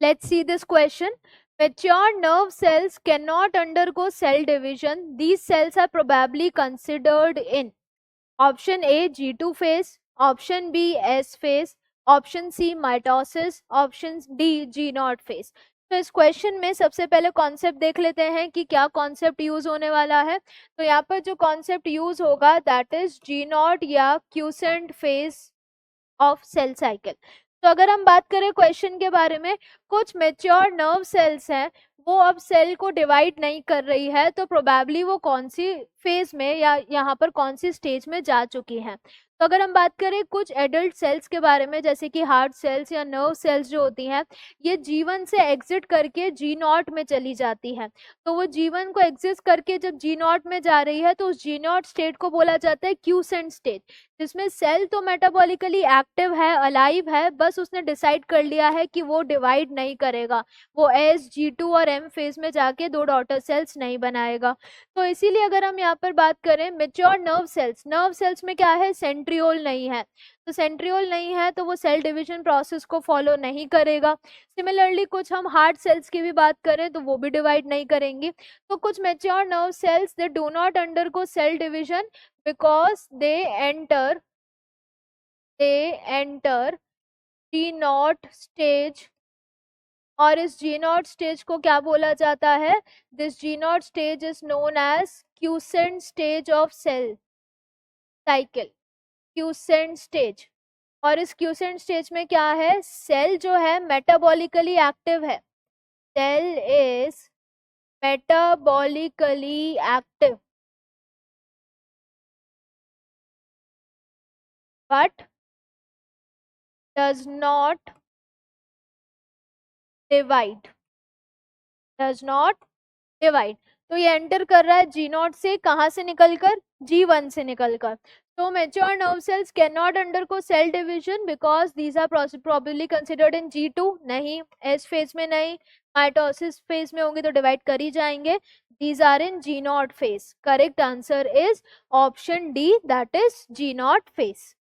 Let's see this question. Mature nerve cells cannot undergo cell division. These cells are probably considered in option A G2 phase, option B S phase, option C mitosis, option D G nought phase. तो इस question में सबसे पहले concept देख लेते हैं कि क्या कॉन्सेप्ट यूज होने वाला है। तो यहाँ पर जो कॉन्सेप्ट यूज होगा दैट इज जी नॉट या quiescent phase of cell cycle. तो अगर हम बात करें क्वेश्चन के बारे में, कुछ मेच्योर नर्व सेल्स हैं वो अब सेल को डिवाइड नहीं कर रही है, तो प्रोबेबली वो कौन सी फेज में या यहाँ पर कौन सी स्टेज में जा चुकी हैं। तो अगर हम बात करें कुछ एडल्ट सेल्स के बारे में, जैसे कि हार्ट सेल्स या नर्व सेल्स जो होती हैं, ये जीवन से एग्जिट करके जी नॉट में चली जाती हैं। तो वो जीवन को एग्जिट करके जब जी नॉट में जा रही है तो उस जी नॉट स्टेट को बोला जाता है क्यूसेंट स्टेज, जिसमें सेल तो मेटाबॉलिकली एक्टिव है, अलाइव है, बस उसने डिसाइड कर लिया है कि वो डिवाइड नहीं करेगा, वो एस G2 और M फेज में जाके दो डॉटर सेल्स नहीं बनाएगा। तो इसीलिए अगर हम यहाँ पर बात करें मेच्योर नर्व सेल्स में क्या है, सेंट्रियोल नहीं है। तो सेंट्रियोल नहीं है तो वो सेल डिवीजन प्रोसेस को फॉलो नहीं करेगा। सिमिलरली कुछ हम हार्ट सेल्स की भी बात करें तो वो भी डिवाइड नहीं करेंगी। तो कुछ mature nerve cells they do not undergo cell division because they enter G naught stage, और इस G naught stage को क्या बोला जाता है, this G naught stage is known as quotient stage of cell cycle, quotient stage। और इस quotient stage में क्या है, सेल जो है मेटाबॉलिकली एक्टिव है, cell is metabolically active but does not divide, does not divide. तो ये एंटर कर रहा है जी नॉट से, कहां से निकलकर, G1 से निकलकर। तो mature nerve cells can not undergo cell division because these are probably considered in G2, नहीं एस फेज में, नहीं माइटोसिस फेज में होंगे तो डिवाइड कर ही जाएंगे। These are in G nought phase. Correct answer is option D, that is G nought phase.